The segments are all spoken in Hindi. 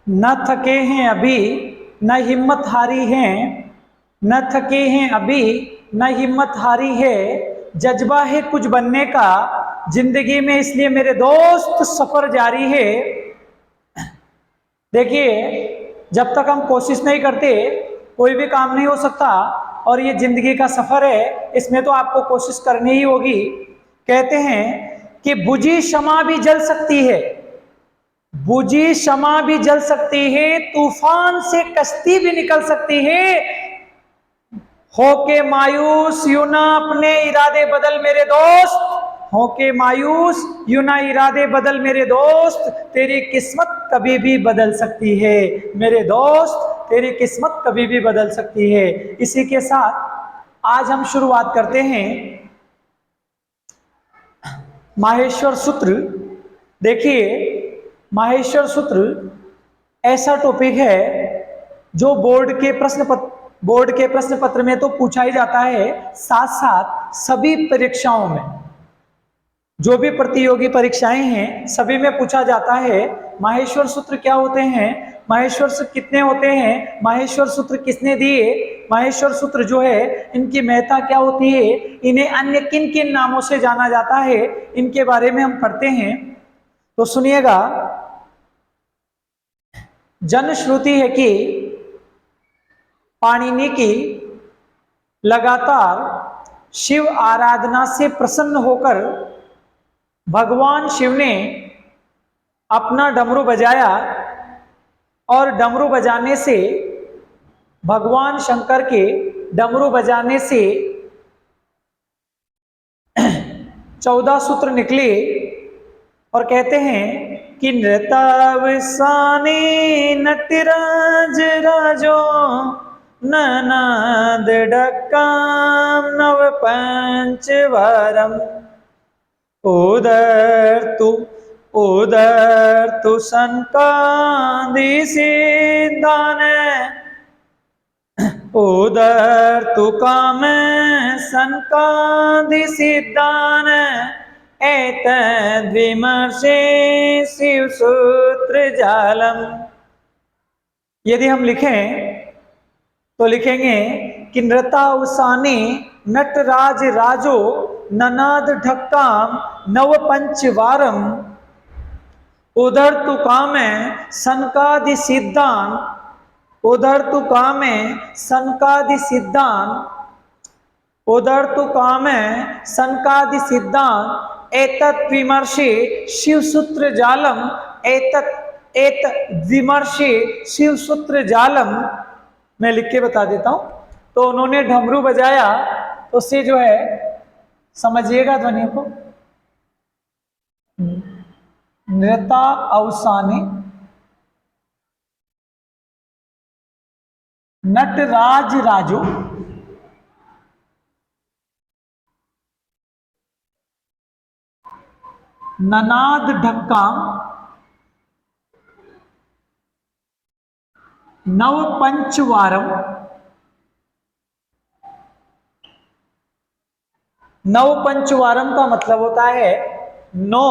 न थके हैं अभी न हिम्मत हारी हैं, न थके हैं अभी न हिम्मत हारी है, जज्बा है कुछ बनने का जिंदगी में, इसलिए मेरे दोस्त सफर जारी है। देखिए, जब तक हम कोशिश नहीं करते कोई भी काम नहीं हो सकता, और ये जिंदगी का सफर है, इसमें तो आपको कोशिश करनी ही होगी। कहते हैं कि बुझी शमा भी जल सकती है, बुझी शमा भी जल सकती है, तूफान से कश्ती भी निकल सकती है। होके मायूस यूं ना अपने इरादे बदल मेरे दोस्त, होके मायूस यूं ना इरादे बदल मेरे दोस्त, तेरी किस्मत कभी भी बदल सकती है मेरे दोस्त, तेरी किस्मत कभी भी बदल सकती है। इसी के साथ आज हम शुरुआत करते हैं माहेश्वर सूत्र। देखिए, माहेश्वर सूत्र ऐसा टॉपिक है जो बोर्ड के प्रश्न पत्र में तो पूछा ही जाता है, साथ साथ सभी परीक्षाओं में, जो भी प्रतियोगी परीक्षाएं हैं सभी में पूछा जाता है। माहेश्वर सूत्र क्या होते हैं, माहेश्वर सूत्र कितने होते हैं, माहेश्वर सूत्र किसने दिए, माहेश्वर सूत्र जो है इनकी महत्ता क्या होती है, इन्हें अन्य किन किन नामों से जाना जाता है, इनके बारे में हम पढ़ते हैं। तो सुनिएगा, जनश्रुति है कि पाणिनि की लगातार शिव आराधना से प्रसन्न होकर भगवान शिव ने अपना डमरू बजाया, और डमरू बजाने से भगवान शंकर के डमरू बजाने से 14 सूत्र निकले, और कहते हैं कि नृतावसाने नटराज राजो ननाद डक्काम नव पंचवारम, उदर तु संकादि सिद्धान, उदर तु काम संकादि सिद्धान, एतद्विमर्शे शिव सूत्र जालम। यदि हम लिखें तो लिखेंगे कि नृतावसाने नटराज राजो ननाद ढक्काम नव पंचवारम, उधर तु काम सनकादि सिद्धान, उधर तु काम सनकादि सिद्धान, उधर तु काम सनकादि सिद्धान, एतत् विमर्शे शिव सूत्र जालम, एतत् विमर्शे शिव सूत्र जालम। मैं लिख के बता देता हूं। तो उन्होंने डमरू बजाया, तो उससे जो है समझिएगा ध्वनियों को, नृता अवसाने नटराज राजो ननाद ढक्काम नव पंचवारम, नव पंचवारम का मतलब होता है 9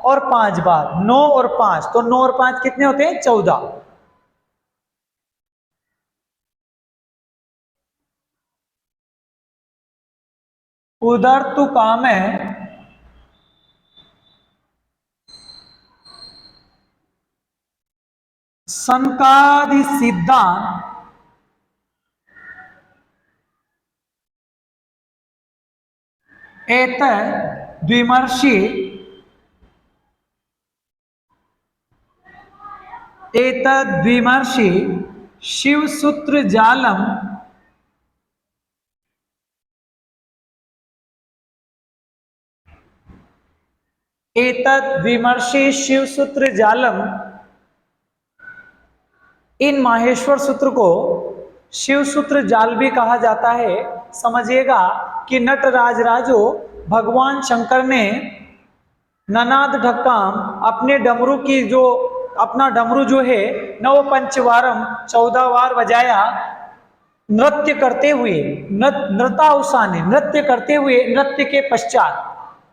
और 5 बार, 9 और 5, तो 9 और 5 कितने होते हैं, 14। उधर तू काम है संकादि सिद्धांत, एत द्विमर्षि, एतद्विमर्षि शिव सूत्र जालम, एतद्विमर्षि शिव सूत्र जालम। इन माहेश्वर सूत्र को शिव सूत्र जाल भी कहा जाता है। समझिएगा कि नटराज राजो भगवान शंकर ने ननाद ढक्काम अपने डमरू की जो अपना डमरू जो है नव पंचवारम 14 बार बजाया, नृत्य करते हुए, नृताउसाने नृत्य करते हुए, नृत्य के पश्चात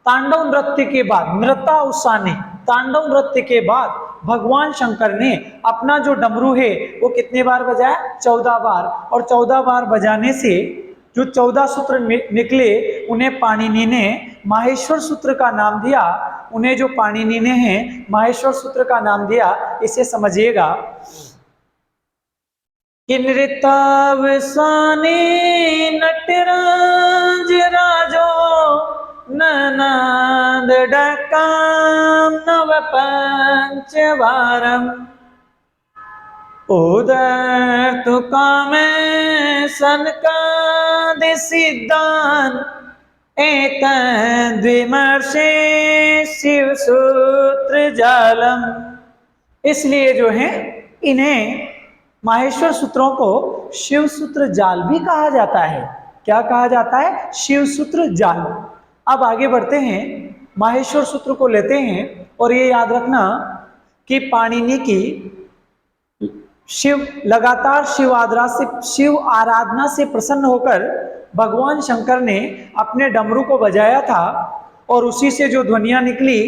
तांडव नृत्य के बाद, नृताउसाने तांडव नृत्य के बाद भगवान शंकर ने अपना जो डमरू है वो कितने बार बजाया? 14 बार। और 14 बार बजाने से जो 14 सूत्र निकले उन्हें पाणिनि ने माहेश्वर सूत्र का नाम दिया। उन्हें जो पाणिनि ने है माहेश्वर सूत्र का नाम दिया। इसे समझिएगा कि नृतावसाने नटराज राजो ननद डकाम नव पंचवारम उदर तुका में सनकादि सिद्धान एक द्विमर्षे शिव सूत्र जालम। इसलिए जो है इन्हें माहेश्वर सूत्रों को शिव सूत्र जाल भी कहा जाता है। क्या कहा जाता है? शिव सूत्र जाल। अब आगे बढ़ते हैं, माहेश्वर सूत्र को लेते हैं और ये याद रखना कि पाणिनि की लगातार शिव आराधना से प्रसन्न होकर भगवान शंकर ने अपने डमरू को बजाया था और उसी से जो ध्वनियां निकली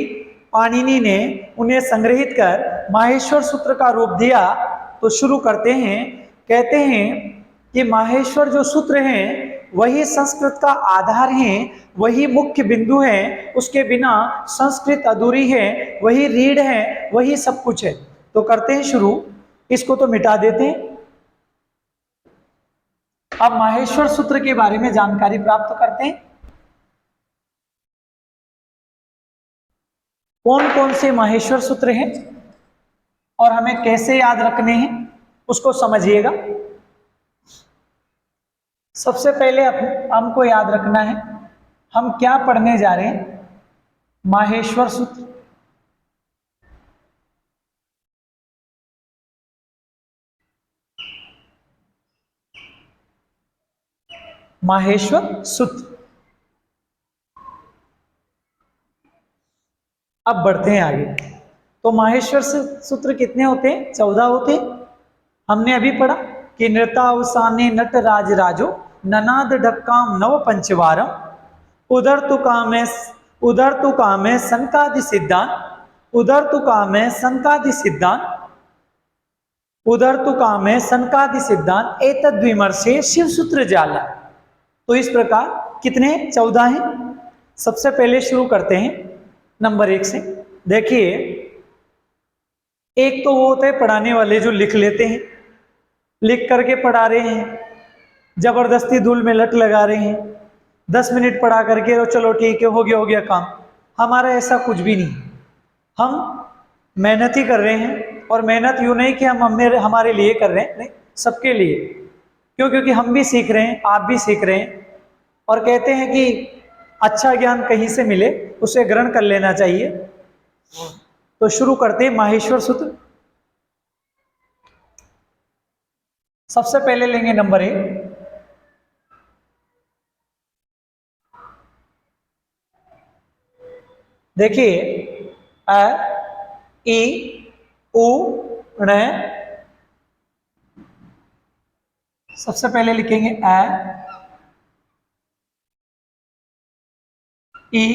पाणिनि ने उन्हें संग्रहित कर माहेश्वर सूत्र का रूप दिया। तो शुरू करते हैं। कहते हैं कि माहेश्वर जो सूत्र हैं वही संस्कृत का आधार हैं, वही मुख्य बिंदु है, उसके बिना संस्कृत अधूरी है, वही रीढ़ है, वही सब कुछ है। तो करते हैं शुरू। इसको तो मिटा देते हैं। अब माहेश्वर सूत्र के बारे में जानकारी प्राप्त करते हैं। कौन कौन से माहेश्वर सूत्र हैं और हमें कैसे याद रखने हैं उसको समझिएगा। सबसे पहले हमको याद रखना है हम क्या पढ़ने जा रहे हैं। माहेश्वर सूत्र। माहेश्वर सूत्र। अब बढ़ते हैं आगे। तो माहेश्वर सूत्र कितने होते हैं? 14 होते हैं। हमने अभी पढ़ा कि नृतावसाने नट राज राजो ननाद ढक्काम नव पंचवारम उदर तु कामे संकादि सिद्धान उदर तु कामे संकादि सिद्धान उदर तु कामे संकादि सिद्धान एतद् विमर्शे शिव सूत्र जाला। तो इस प्रकार कितने? 14 हैं। सबसे पहले शुरू करते हैं नंबर 1 से। देखिए, एक तो वो होते हैं पढ़ाने वाले जो लिख लेते हैं, लिख करके पढ़ा रहे हैं, जबरदस्ती धूल में लट लगा रहे हैं, 10 मिनट पढ़ा करके चलो ठीक है हो गया काम। हमारा ऐसा कुछ भी नहीं। हम मेहनत ही कर रहे हैं और मेहनत यूं नहीं कि हम हमारे लिए कर रहे हैं, नहीं, सबके लिए। क्यों? क्योंकि हम भी सीख रहे हैं, आप भी सीख रहे हैं और कहते हैं कि अच्छा ज्ञान कहीं से मिले उसे ग्रहण कर लेना चाहिए। तो शुरू करते हैं माहेश्वर सूत्र। सबसे पहले लेंगे नंबर 1। देखिए, अ ई उ ण। सबसे पहले लिखेंगे अ ई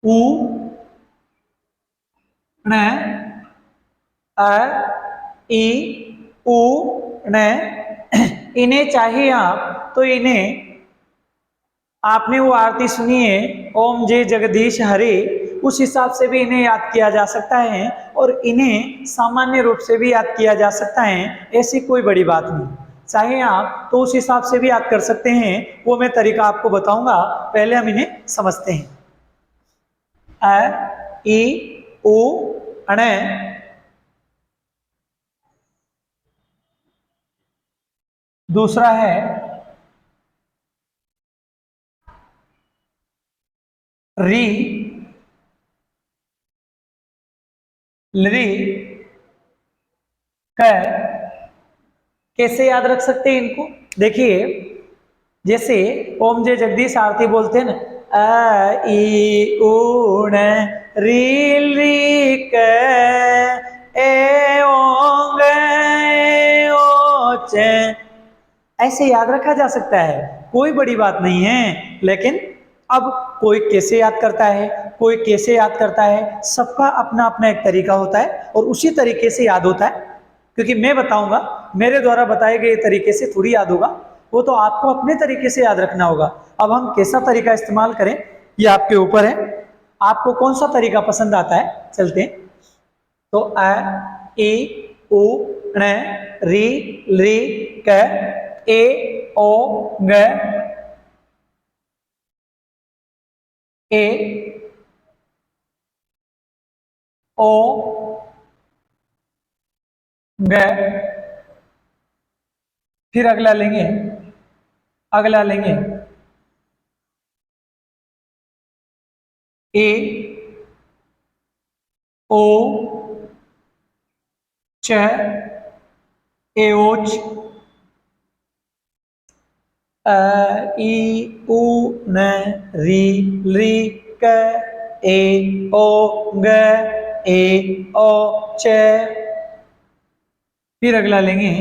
उ ण अ ई उ ण। इन्हें चाहिए आप तो इन्हें आपने वो आरती सुनी है ओम जय जगदीश हरे, उस हिसाब से भी इन्हें याद किया जा सकता है और इन्हें सामान्य रूप से भी याद किया जा सकता है। ऐसी कोई बड़ी बात नहीं। चाहे आप तो उस हिसाब से भी याद कर सकते हैं, वो मैं तरीका आपको बताऊंगा। पहले हम इन्हें समझते हैं। अ ई उ ण। दूसरा है री लरी क। कैसे याद रख सकते हैं इनको? देखिए, जैसे ओम जय जगदीश आरती बोलते हैं ना, अ ई उ ण री ली क ए ओंग ए ओ च। ऐसे याद रखा जा सकता है, कोई बड़ी बात नहीं है। लेकिन अब कोई कैसे याद करता है, कोई कैसे याद करता है, सबका अपना अपना एक तरीका होता है और उसी तरीके से याद होता है। क्योंकि मैं बताऊंगा, मेरे द्वारा बताए गए तरीके से थोड़ी याद होगा, वो तो आपको अपने तरीके से याद रखना होगा। अब हम कैसा तरीका इस्तेमाल करें ये आपके ऊपर है, आपको कौन सा तरीका पसंद आता है। चलते हैं। तो अ ई उ ण री ली क ए ओ ग ए ओ ग, फिर अगला लेंगे, अगला लेंगे ए ओ च एओच अ ई उ न री ली क ए ओ ग ए ओ च, फिर अगला लेंगे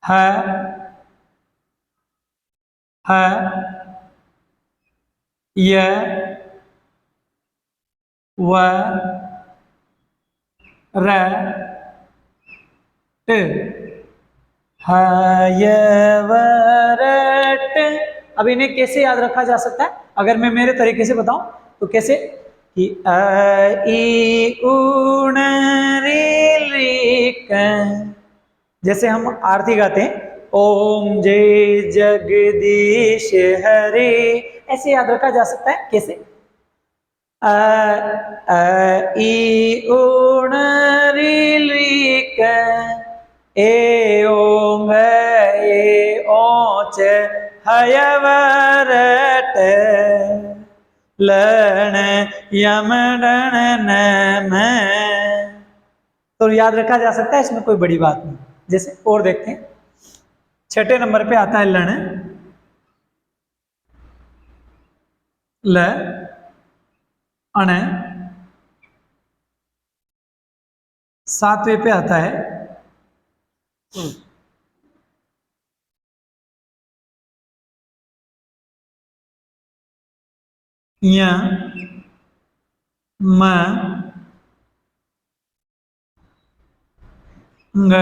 ह ह य व र ट, हयवरट। अब इन्हें कैसे याद रखा जा सकता है, अगर मैं मेरे तरीके से बताऊं तो कैसे कि अ ई ऊण री ली क, जैसे हम आरती गाते हैं ओम जय जगदीश हरे, ऐसे याद रखा जा सकता है। कैसे अ ई ऊण री ली क ए ओंग ए ओच हयवरट लण यमडण नम, तो याद रखा जा सकता है, इसमें कोई बड़ी बात नहीं। जैसे और देखते हैं, छठे नंबर पे आता है लण, ल अण, सातवें पे आता है य म ng,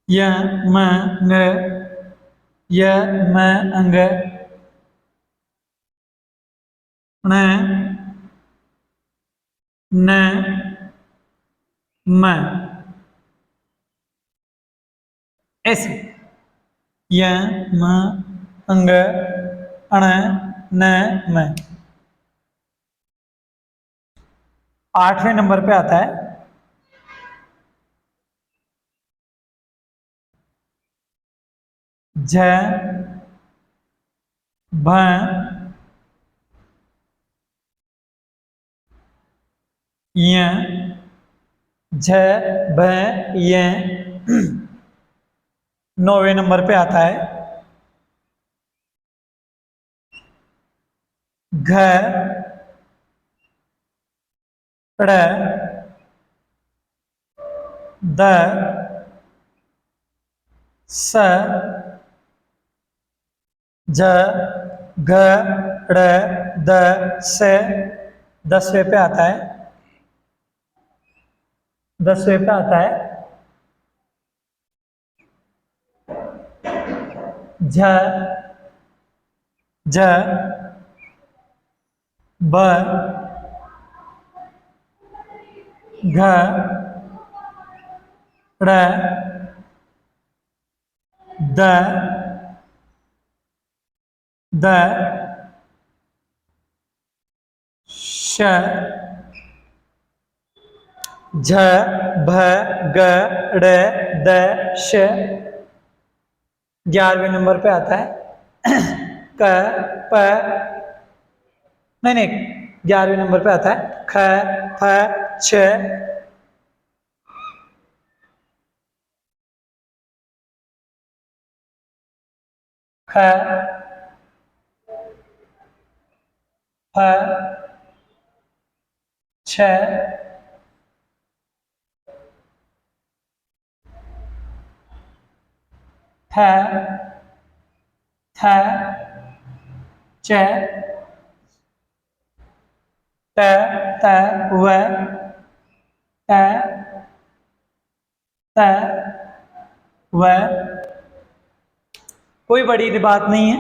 य म ng, य म अंग, ण न म, ऐसे य म अंग अण न म। आठवें नंबर पे आता है झ भ य, झ भ य। नौवें नंबर पे आता है घ ड़ द स झ घ ड़ द स। 10वें पे आता है, 10वें पे आता है झ झ ब घ ड़ द द श झ भ ग ड़ द श। 11वें नंबर पे आता है क प, नहीं नहीं, 11वें नंबर पे आता है ख फ छ, ख फ छ, थ, थ, च, ट, त, व, ट, त, व। कोई बड़ी बात नहीं है,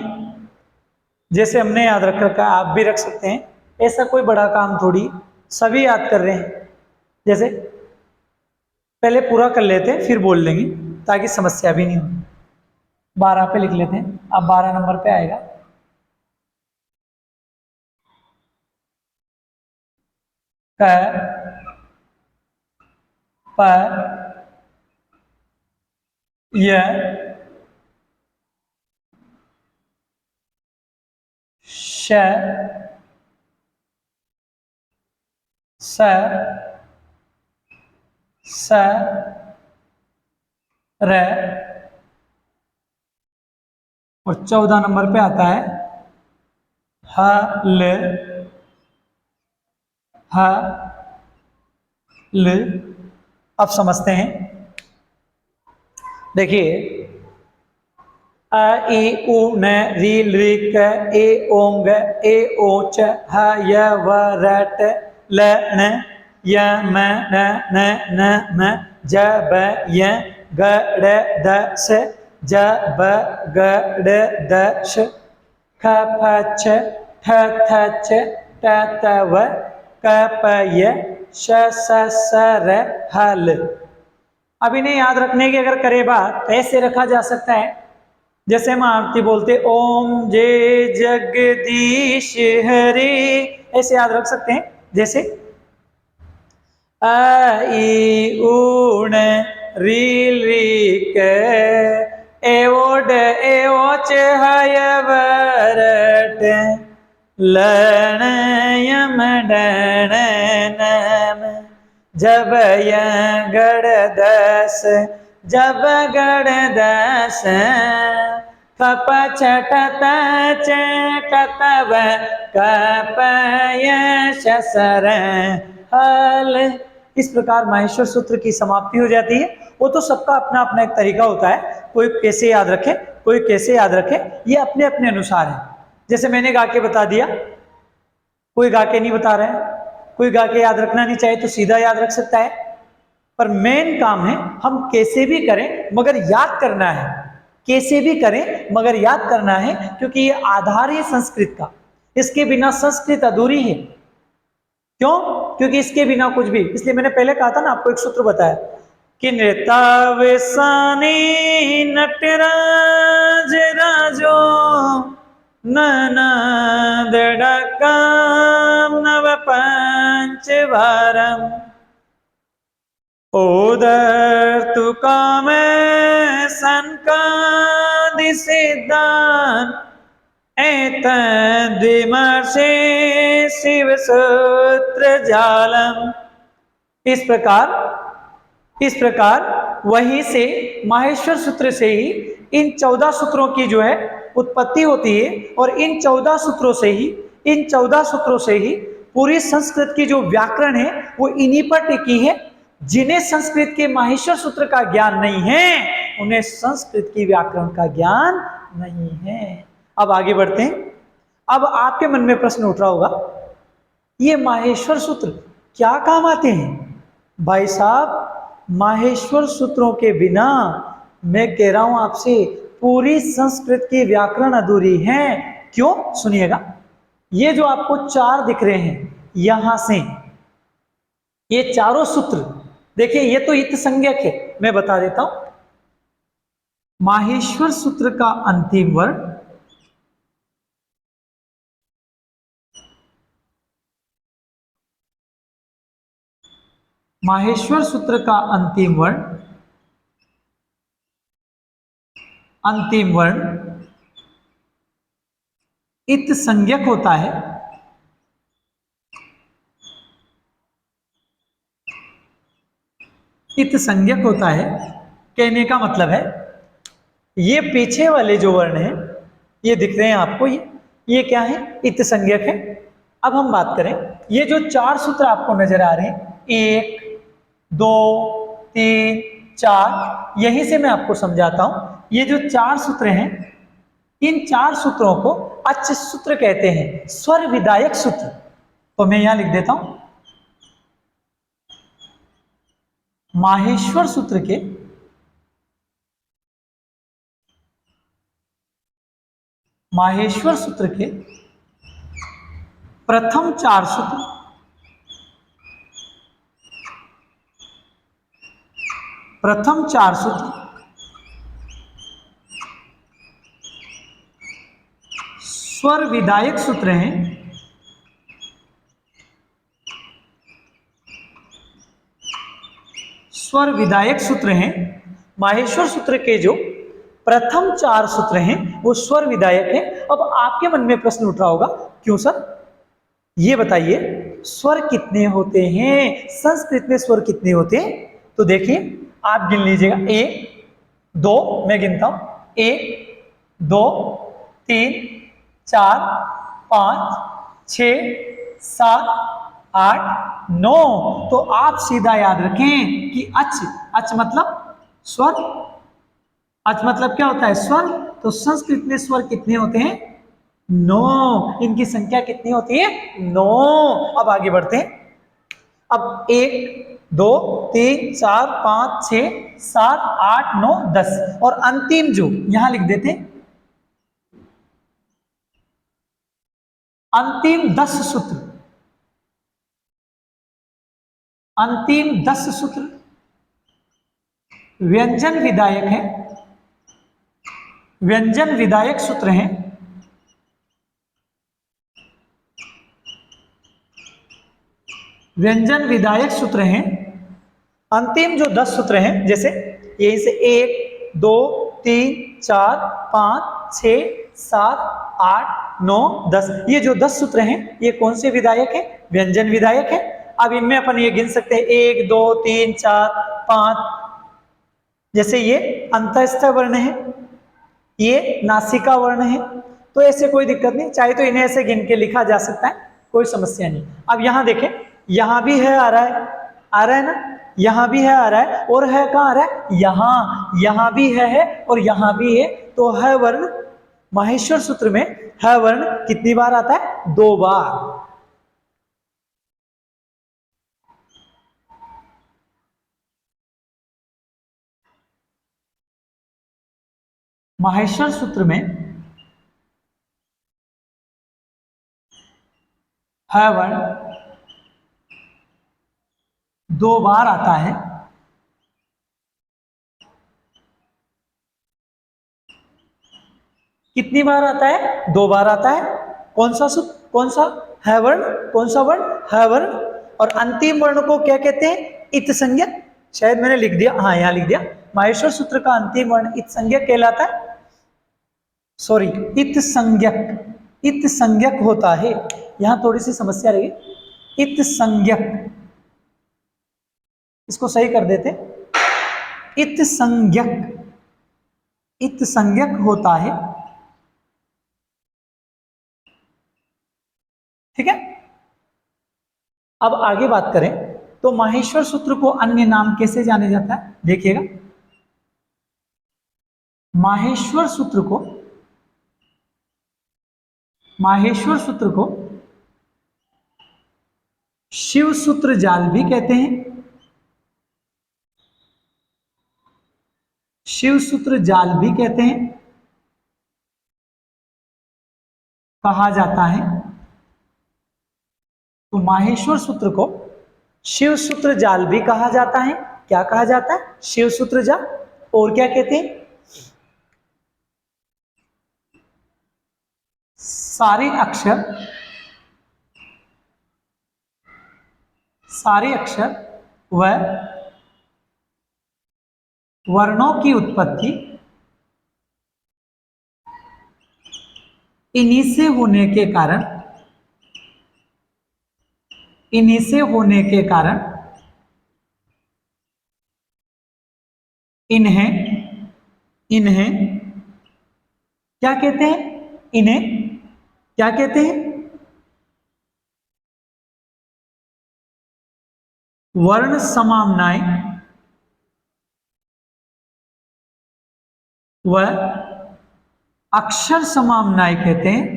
जैसे हमने याद रख रखा आप भी रख सकते हैं। ऐसा कोई बड़ा काम थोड़ी, सभी याद कर रहे हैं। जैसे पहले पूरा कर लेते हैं फिर बोल लेंगे ताकि समस्या भी नहीं हो। 12 पे लिख लेते हैं, अब 12 नंबर पे आएगा। क, प, य, श, स, स, र, और 14 नंबर पे आता है ह, ल, ह, ल। अब समझते हैं, देखिए अ ई उ न री लृ क ए ओंग ए ओ च ह य व र ट ल न य म न न न म ज ब य ग ड़ द स ज ब ग ड़ द श ख फ छ ठ थ छ ट त व क प य श स स र ह ल। अब इन्हें याद रखने की अगर करे बात तो ऐसे रखा जा सकता है, जैसे हम आरती बोलते ओम जय जगदीश हरे, ऐसे याद रख सकते हैं। जैसे अ ई उ न री लृ क ए ओ ड ए ओ च ह य व र ट ल ण य म ड ण न म जब य गड़ दस जब गड़ दस कप छट चट तब कप शसर हल। इस प्रकार माहेश्वर सूत्र की समाप्ति हो जाती है। वो तो सबका अपना अपना एक तरीका होता है, कोई कैसे याद रखे कोई कैसे याद रखे, ये अपने अपने अनुसार है। जैसे मैंने गा के बता दिया, कोई गा के नहीं बता रहा है, कोई गा के याद रखना नहीं चाहे तो सीधा याद रख सकता है। पर मेन काम है हम कैसे भी करें मगर याद करना है, कैसे भी करें मगर याद करना है, क्योंकि ये आधार है संस्कृत का। इसके बिना संस्कृत अधूरी है। क्यों? क्योंकि इसके बिना कुछ भी, इसलिए मैंने पहले कहा था ना, आपको एक सूत्र बताया कि नृतावसानी नटराज राजो ननादड़काम नव पंच वारम ओदर्तु कामे संकादि सिद्धान एतद्विमर्शे शिव सूत्र जालम। इस प्रकार वहीं से माहेश्वर सूत्र से ही इन 14 सूत्रों की जो है उत्पत्ति होती है, और इन 14 सूत्रों से ही पूरी संस्कृत की जो व्याकरण है वो इन्हीं पर टिकी है। जिन्हें संस्कृत के माहेश्वर सूत्र का ज्ञान नहीं है उन्हें संस्कृत की व्याकरण का ज्ञान नहीं है। अब आगे बढ़ते हैं। अब आपके मन में प्रश्न उठ रहा होगा, ये माहेश्वर सूत्र क्या काम आते हैं? भाई साहब, माहेश्वर सूत्रों के बिना मैं कह रहा हूं आपसे पूरी संस्कृत की व्याकरण अधूरी है। क्यों? सुनिएगा। ये जो आपको 4 दिख रहे हैं यहां से, ये चारों सूत्र देखिए, ये तो इत संज्ञक है, मैं बता देता हूं। माहेश्वर सूत्र का अंतिम वर्ण माहेश्वर सूत्र का अंतिम वर्ण इत संज्ञक होता है। इत संज्ञक होता है, कहने का मतलब है ये पीछे वाले जो वर्ण हैं ये दिख रहे हैं आपको, ये क्या है? इत संज्ञक है। अब हम बात करें, ये जो 4 सूत्र आपको नजर आ रहे हैं 1 2 3 4, यहीं से मैं आपको समझाता हूं ये जो 4 सूत्र हैं, इन 4 सूत्रों को अच्छ सूत्र कहते हैं, स्वर विधायक सूत्र। तो मैं यहां लिख देता हूं, माहेश्वर सूत्र के प्रथम 4 सूत्र, स्वर विधायक सूत्र हैं। स्वर विधायक सूत्र हैं। माहेश्वर सूत्र के जो प्रथम 4 सूत्र हैं वो स्वर विधायक हैं। अब आपके मन में प्रश्न उठ रहा होगा, क्यों सर, ये बताइए स्वर कितने होते हैं, संस्कृत में स्वर कितने होते हैं? तो देखिए आप गिन लीजिएगा, 1 2, मैं गिनता हूं, 1 2 3 4 5 6 7 8 9। तो आप सीधा याद रखें कि अच मतलब स्वर, अच मतलब क्या होता है, स्वर। तो संस्कृत में स्वर कितने होते हैं, 9। इनकी संख्या कितनी होती है, 9। अब आगे बढ़ते हैं। अब 1 2 3 4 5 6 7 8 9 10 और अंतिम जो यहां लिख देते हैं, अंतिम 10 सूत्र, अंतिम 10 सूत्र व्यंजन विधायक है, व्यंजन विधायक सूत्र हैं। व्यंजन विधायक सूत्र हैं। अंतिम जो 10 सूत्र हैं, जैसे यहीं से 1 2 3 4 5 6 7 8 9 10, ये जो 10 सूत्र हैं ये कौन से विधायक है, व्यंजन विधायक है। अब इनमें अपन ये गिन सकते हैं 1 2 3 4 5, जैसे ये अंतःस्थ वर्ण है, ये नासिका वर्ण है। तो ऐसे कोई दिक्कत नहीं, चाहे तो इन्हें ऐसे गिन के लिखा जा सकता है, कोई समस्या नहीं। अब यहां देखें, यहां भी है आ रहा है ना, यहां भी है आ रहा है, और है कहां आ रहा है, यहां भी है और यहां भी है। तो है वर्ण माहेश्वर सूत्र में है वर्ण कितनी बार आता है, 2 बार। माहेश्वर सूत्र में है वर्ण 2 बार आता है। कितनी बार आता है, 2 बार आता है। कौन सा सूत्र, कौन सा है वर्ण, कौन सा वर्ण है वर्ण। और अंतिम वर्ण को क्या कहते हैं, इत संज्ञक। शायद मैंने लिख दिया, हाँ यहां लिख दिया, माहेश्वर सूत्र का अंतिम वर्ण इत संज्ञक कहलाता है। सॉरी, इत संज्ञक, इत संज्ञक होता है। यहां थोड़ी सी समस्या रही, इत संज्ञक, इसको सही कर देते, इत संज्ञक, इत संज्ञक होता है। ठीक है। अब आगे बात करें तो माहेश्वर सूत्र को अन्य नाम कैसे जाने जाता है, देखिएगा। माहेश्वर सूत्र को, माहेश्वर सूत्र को शिव सूत्र जाल भी कहते हैं, शिव सूत्र जाल भी कहते हैं, कहा जाता है। तो माहेश्वर सूत्र को शिव सूत्र जाल भी कहा जाता है। क्या कहा जाता है, शिव सूत्र जाल। और क्या कहते हैं, सारे अक्षर, सारे अक्षर व वर्णों की उत्पत्ति इन्हीं से होने के कारण, इन्हीं से होने के कारण इन्हें, इन्हें क्या कहते हैं, इन्हें क्या कहते हैं, वर्ण समामनाएं, वह अक्षर समाम्नाय कहते हैं।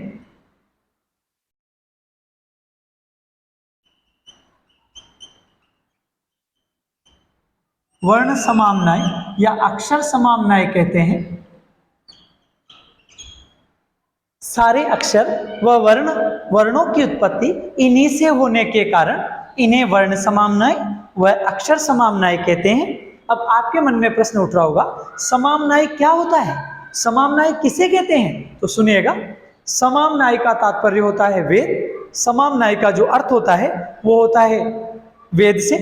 वर्ण समाम्नाय या अक्षर समाम्नाय कहते हैं सारे अक्षर व वर्णों की उत्पत्ति इन्हीं से होने के कारण इन्हें वर्ण समाम्नाय व अक्षर समाम्नाय कहते हैं। अब आपके मन में प्रश्न उठ रहा होगा, समाम्नाय क्या होता है, समाम्नाय किसे कहते हैं? तो सुनिएगा, समाम्नाय का तात्पर्य होता है वेद। समाम्नाय का जो अर्थ होता है वो होता है वेद से।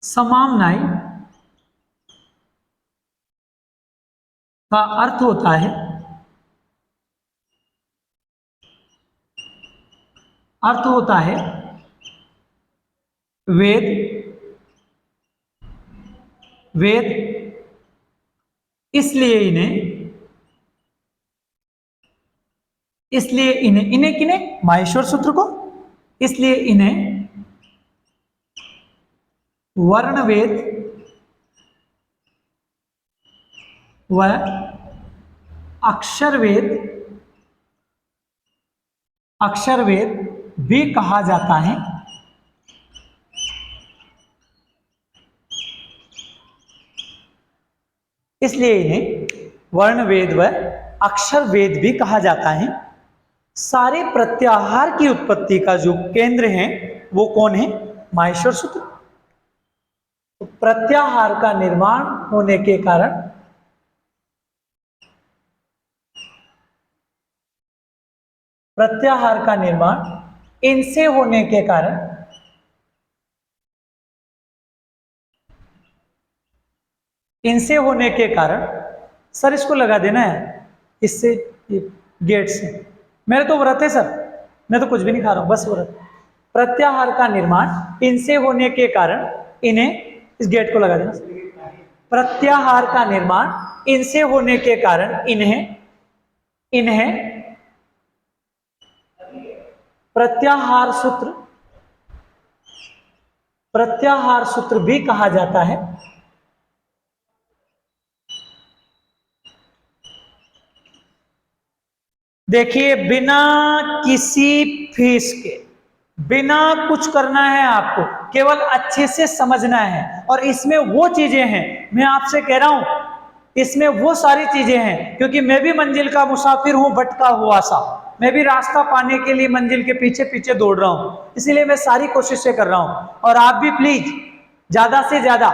समाम्नाय का अर्थ होता है वेद। वेद इसलिए इन्हें किन्हें, माहेश्वर सूत्र को, इसलिए इन्हें वर्णवेद व अक्षरवेद भी कहा जाता है। इसलिए इन्हें वर्णवेद व अक्षरवेद भी कहा जाता है। सारे प्रत्याहार की उत्पत्ति का जो केंद्र है वो कौन है? माहेश्वर सूत्र। तो प्रत्याहार का निर्माण होने के कारण इनसे होने के कारण सर इसको लगा देना है इससे, गेट से। मेरे तो व्रत है सर, मैं तो कुछ भी नहीं खा रहा हूं, बस व्रत। प्रत्याहार का निर्माण इनसे होने के कारण इन्हें, इस गेट को लगा देना। प्रत्याहार का निर्माण इनसे होने के कारण इन्हें प्रत्याहार सूत्र भी कहा जाता है। देखिए, बिना किसी फीस के, बिना कुछ करना है आपको, केवल अच्छे से समझना है। और इसमें वो चीजें हैं, मैं आपसे कह रहा हूं, इसमें वो सारी चीजें हैं, क्योंकि मैं भी मंजिल का मुसाफिर हूं, भटका हुआ सा। मैं भी रास्ता पाने के लिए मंजिल के पीछे पीछे दौड़ रहा हूं, इसीलिए मैं सारी कोशिशें कर रहा हूं। और आप भी प्लीज ज्यादा से ज्यादा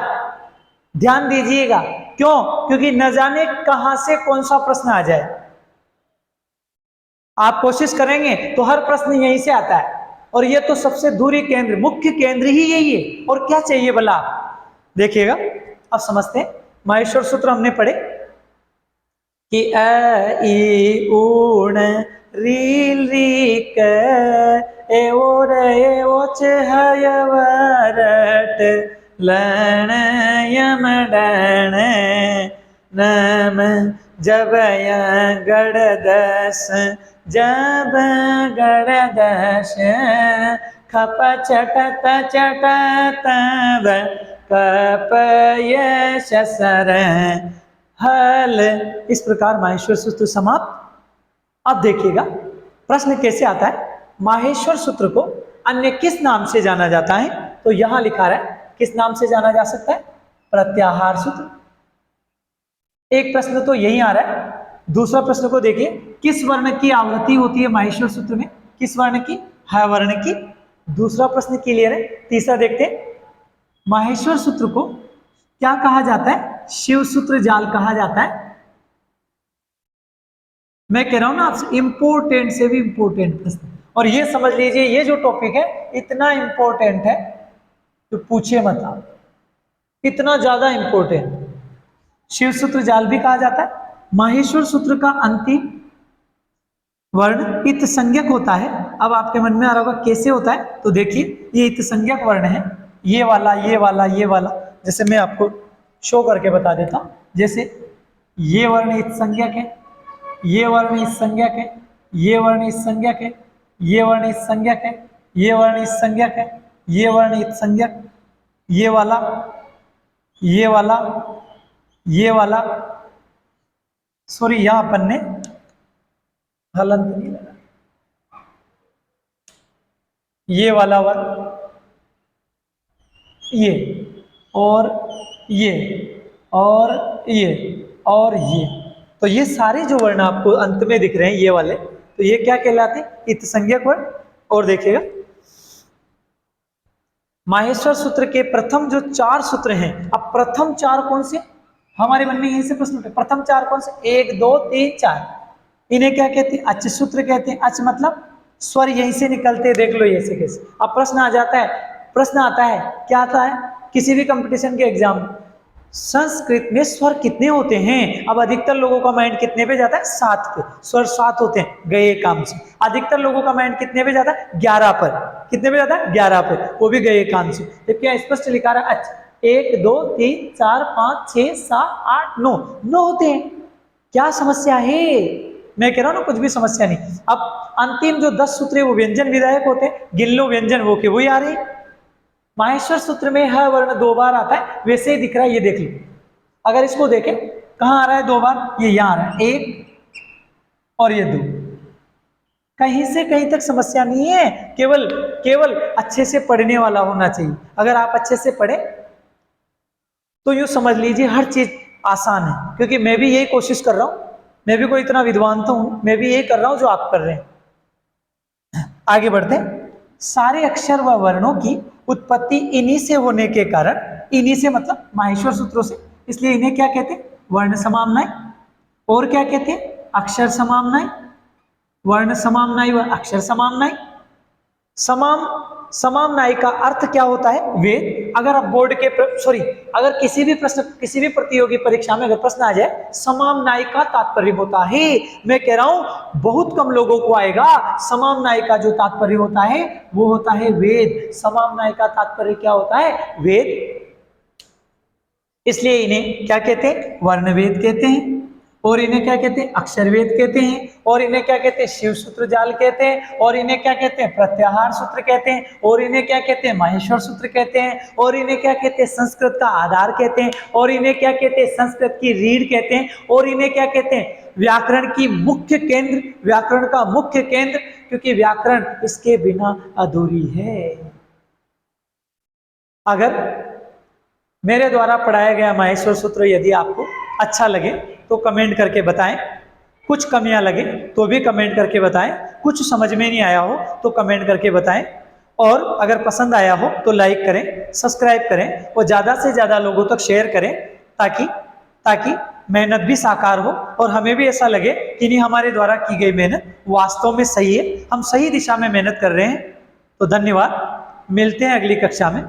ध्यान दीजिएगा। क्यों? क्योंकि न जाने कहां से कौन सा प्रश्न आ जाए। आप कोशिश करेंगे तो हर प्रश्न यहीं से आता है, और ये तो सबसे दूरी केंद्र, मुख्य केंद्र ही यही है। और क्या चाहिए भला? देखिएगा, अब समझते हैं। माहेश्वर सूत्र हमने पढ़े कि अ ई ऊण रील री क ए ओ रे ओ च ह य व र ट लण यम डण नम जब य गड़ दस जब गड़ दश खप चटत चटत कप यश सर हल। इस प्रकार माहेश्वर सूत्र समाप्त। अब देखिएगा प्रश्न कैसे आता है। माहेश्वर सूत्र को अन्य किस नाम से जाना जाता है? तो यहां लिखा है किस नाम से जाना जा सकता है? प्रत्याहार सूत्र। एक प्रश्न तो यही आ रहा है। दूसरा प्रश्न को देखिए, किस वर्ण की आवृत्ति होती है माहेश्वर सूत्र में? किस वर्ण की? ह वर्ण की। दूसरा प्रश्न क्लियर है। तीसरा देखते हैं, माहेश्वर सूत्र को क्या कहा जाता है? शिव सूत्र जाल कहा जाता है। मैं कह रहा हूं ना आपसे, इंपोर्टेंट से भी इंपोर्टेंट प्रश्न। और ये समझ लीजिए, ये जो टॉपिक है इतना इंपॉर्टेंट है तो पूछिए मत आप, इतना ज्यादा इंपॉर्टेंट। शिव सूत्र जाल भी कहा जाता है। माहेश्वर सूत्र का अंतिम वर्ण इत संज्ञक होता है। अब आपके मन में आ रहा होगा कैसे होता है? तो देखिए, ये इत संज्ञक वर्ण है, ये वाला ये वाला ये वाला। जैसे मैं आपको शो करके बता देता हूं, जैसे ये वर्ण इत संज्ञक है, ये वर्ण इस संज्ञक है, ये वर्ण इस संज्ञक है, ये वर्ण इस संज्ञक है, ये वर्ण इस संज्ञक है, ये वर्ण इस संज्ञक, ये वाला, ये वाला, ये वाला, सॉरी यहां अपन ने हलंत नहीं लगा, ये वाला वर्ण, ये और ये और ये और ये, तो ये सारे जो वर्ण आपको अंत में दिख रहे हैं ये वाले, तो ये क्या कहलाते हैं? इत्संज्ञक वर्ण। और देखिएगा माहेश्वर सूत्र के प्रथम जो 4 सूत्र हैं, अब प्रथम 4 कौन से? हमारे मन में यहीं से प्रश्न उठे, प्रथम 4 कौन से? 1 2 3 4, इन्हें क्या कहते हैं? अच सूत्र कहते हैं। अच मतलब स्वर यहीं से निकलते, देख लो ऐसे कैसे। अब प्रश्न आ जाता है, प्रश्न आता है, क्या आता है किसी भी कंपटीशन के एग्जाम में, संस्कृत में स्वर कितने होते हैं? अब अधिकतर लोगों का माइंड कितने पे जाता है? 7 पे, स्वर 7 होते हैं, गए काम से। अधिकतर लोगों का माइंड कितने पे जाता है? 11 पर। कितने पे जाता है? 11 पे, वो भी गए काम से। तो क्या स्पष्ट लिखा रहा है? 1 2 3 4 5 6 7 8 9, 9 होते हैं। क्या समस्या है? मैं कह रहा हूं ना, कुछ भी समस्या नहीं। अब अंतिम जो 10 सूत्र है वो व्यंजन विधायक होते हैं, गिन लो व्यंजन वो के वही आ रहे हैं। माहेश्वर सूत्र में ह वर्ण 2 बार आता है, वैसे ही दिख रहा है, ये देख लो। अगर इसको देखें कहां आ रहा है 2 बार? ये यहां आ रहा है, 1 और ये 2, कहीं से कहीं तक समस्या नहीं है, केवल केवल अच्छे से पढ़ने वाला होना चाहिए। अगर आप अच्छे से पढ़े तो यूं समझ लीजिए हर चीज आसान है, क्योंकि मैं भी यही कोशिश कर रहा हूं, मैं भी कोई इतना विद्वान तो हूं, मैं भी यही कर रहा हूं जो आप कर रहे हैं। आगे बढ़ते हैं। सारे अक्षर व वर्णों की उत्पत्ति इन्हीं से होने के कारण, इन्हीं से मतलब माहेश्वर सूत्रों से, इसलिए इन्हें क्या कहते हैं? वर्ण समामनाएं। और क्या कहते हैं? अक्षर समामनाएं। वर्ण समामनाएं व अक्षर समामनाएं। समाम समामनाई का अर्थ क्या होता है? वेद। अगर आप बोर्ड के सॉरी अगर किसी भी प्रश्न, किसी भी प्रतियोगी परीक्षा में अगर प्रश्न आ जाए, समामनाई का तात्पर्य होता है, मैं कह रहा हूं बहुत कम लोगों को आएगा, समामनाई का जो तात्पर्य होता है वो होता है वेद। समामनाई का तात्पर्य क्या होता है? वेद। इसलिए इन्हें क्या कहते हैं? वर्णवेद कहते हैं। और इन्हें क्या कहते हैं? अक्षरवेद कहते हैं। और इन्हें क्या कहते हैं? शिव सूत्र जाल कहते हैं। और इन्हें क्या कहते हैं? प्रत्याहार सूत्र कहते हैं। और इन्हें क्या कहते हैं? माहेश्वर सूत्र कहते हैं। और इन्हें क्या कहते हैं? संस्कृत का आधार कहते हैं। और इन्हें क्या कहते हैं? संस्कृत की रीढ़ कहते हैं। और इन्हें क्या कहते हैं? व्याकरण की मुख्य केंद्र, व्याकरण का मुख्य केंद्र, क्योंकि व्याकरण इसके बिना अधूरी है। अगर मेरे द्वारा पढ़ाया गया माहेश्वर सूत्र यदि आपको अच्छा लगे तो कमेंट करके बताएं, कुछ कमियां लगे तो भी कमेंट करके बताएं, कुछ समझ में नहीं आया हो तो कमेंट करके बताएं, और अगर पसंद आया हो तो लाइक करें, सब्सक्राइब करें और ज़्यादा से ज़्यादा लोगों तक शेयर करें, ताकि ताकि मेहनत भी साकार हो और हमें भी ऐसा लगे कि नहीं, हमारे द्वारा की गई मेहनत वास्तव में सही है, हम सही दिशा में मेहनत कर रहे हैं। तो धन्यवाद, मिलते हैं अगली कक्षा में।